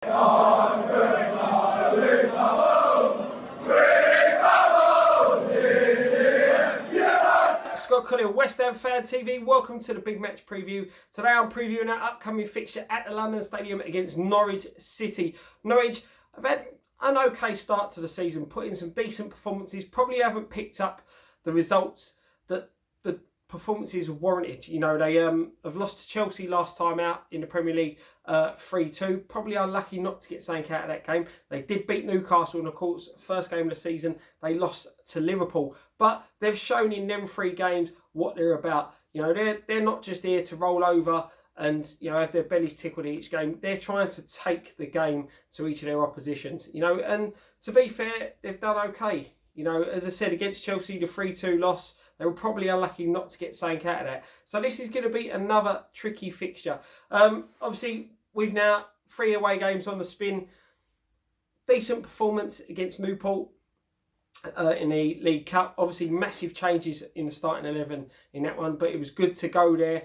Scott Colley, West Ham Fan TV. Welcome to the big match preview. Today I'm previewing our upcoming fixture at the London Stadium against Norwich City. Norwich have had an okay start to the season, put in some decent performances. Probably haven't picked up the results that the performances warranted. You know, they have lost to Chelsea last time out in the Premier League 3-2. Probably unlucky not to get something out of that game. They did beat Newcastle, and of course, first game of the season, they lost to Liverpool. But they've shown in them 3 games what they're about. You know, they're not just here to roll over and, you know, have their bellies tickled each game. They're trying to take the game to each of their oppositions. You know, and to be fair, they've done okay. You know, as I said, against Chelsea, the 3-2 loss, they were probably unlucky not to get something out of that. So this is going to be another tricky fixture. Obviously, we've now 3 away games on the spin. Decent performance against Newport in the League Cup. Obviously, massive changes in the starting 11 in that one, but it was good to go there.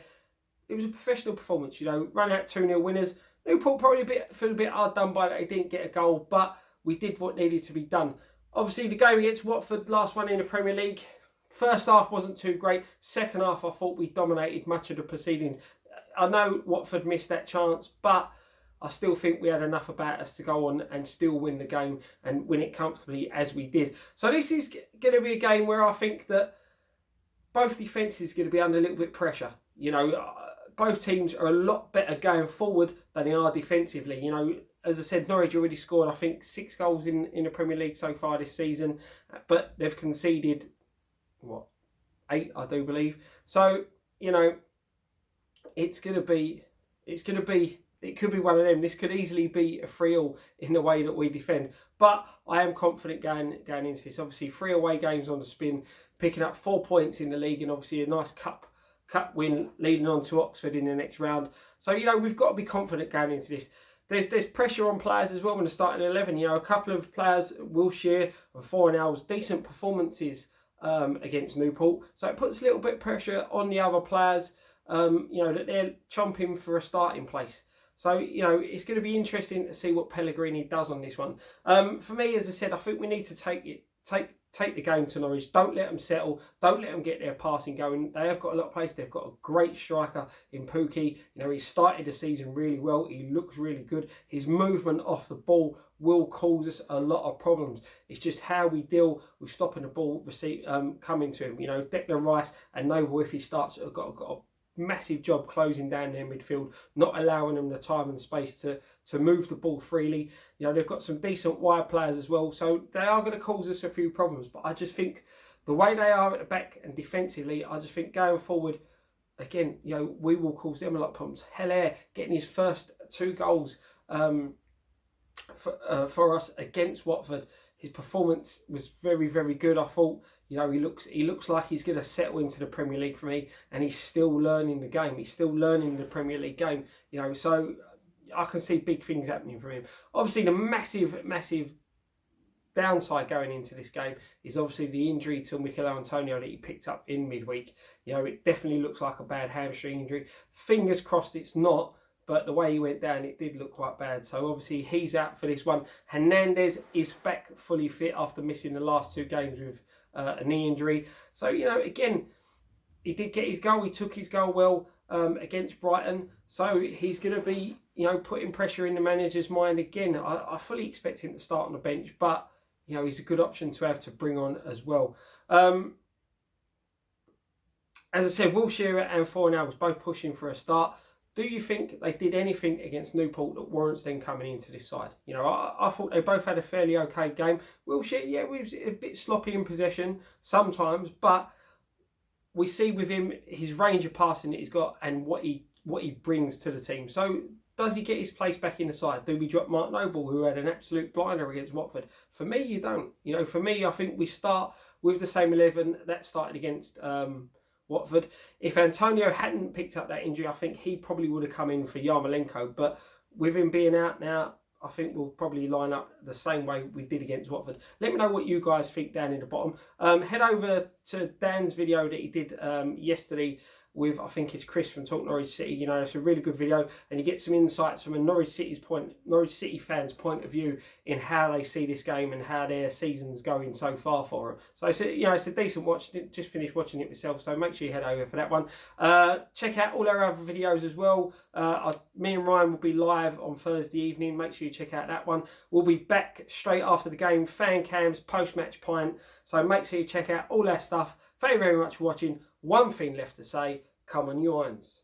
It was a professional performance, you know, run out 2-0 winners. Newport probably feel a bit hard done by that they didn't get a goal, but we did what needed to be done. Obviously, the game against Watford, last one in the Premier League, first half wasn't too great. Second half, I thought we dominated much of the proceedings. I know Watford missed that chance, but I still think we had enough about us to go on and still win the game and win it comfortably as we did. So this is going to be a game where I think that both defences are going to be under a little bit of pressure. You know, both teams are a lot better going forward than they are defensively. You know, as I said, Norwich already scored, I think, 6 goals in the Premier League so far this season, but they've conceded, what, 8, I do believe. So, you know, it could be one of them. This could easily be a 3-3 in the way that we defend. But I am confident going into this. Obviously, 3 away games on the spin, picking up 4 points in the league, and obviously a nice cup win leading on to Oxford in the next round. So, you know, we've got to be confident going into this. There's pressure on players as well when they're starting 11. You know, a couple of players, Wilshere and Fornals, decent performances against Newport. So it puts a little bit of pressure on the other players, you know, that they're chomping for a starting place. So, you know, it's going to be interesting to see what Pellegrini does on this one. For me, as I said, I think we need to take the game to Norwich. Don't let them settle. Don't let them get their passing going. They have got a lot of pace. They've got a great striker in Pukki. You know, he started the season really well. He looks really good. His movement off the ball will cause us a lot of problems. It's just how we deal with stopping the ball coming to him. You know, Declan Rice and Noble, if he starts, have got a massive job closing down their midfield, not allowing them the time and space to move the ball freely. You know, they've got some decent wide players as well, so they are going to cause us a few problems. But I just think the way they are at the back and defensively, I just think going forward, again, you know, we will cause them a lot of problems. Heller getting his first 2 goals for us against Watford. His performance was very, very good. I thought, you know, he looks like he's going to settle into the Premier League for me, and he's still learning the game. He's still learning the Premier League game, you know, so I can see big things happening for him. Obviously, the massive downside going into this game is obviously the injury to Mikel Antonio that he picked up in midweek. You know, it definitely looks like a bad hamstring injury. Fingers crossed it's not. But the way he went down, it did look quite bad. So obviously he's out for this one. Hernandez is back fully fit after missing the last 2 games with a knee injury. So, you know, again, he did get his goal. He took his goal well against Brighton. So he's going to be, you know, putting pressure in the manager's mind again. I fully expect him to start on the bench, but, you know, he's a good option to have to bring on as well. As I said, Wilshere and Fornal was both pushing for a start. Do you think they did anything against Newport that warrants them coming into this side? You know, I thought they both had a fairly okay game. Wilshere, yeah, we was a bit sloppy in possession sometimes, but we see with him his range of passing that he's got and what he brings to the team. So does he get his place back in the side? Do we drop Mark Noble, who had an absolute blinder against Watford? For me, you don't. You know, for me, I think we start with the same 11 that started against Watford. If Antonio hadn't picked up that injury, I think he probably would have come in for Yarmolenko. But with him being out now, I think we'll probably line up the same way we did against Watford. Let me know what you guys think down in the bottom. Head over to Dan's video that he did yesterday with, I think it's Chris from Talk Norwich City. You know, it's a really good video, and you get some insights from a Norwich City fans' point of view in how they see this game and how their season's going so far for them. So it's a, you know, it's a decent watch. Just finished watching it myself, so make sure you head over for that one. Check out all our other videos as well. Me and Ryan will be live on Thursday evening. Make sure you check out that one. We'll be back straight after the game, fan cams, post-match pint. So make sure you check out all our stuff. Thank you very much for watching. One thing left to say, come on you irons.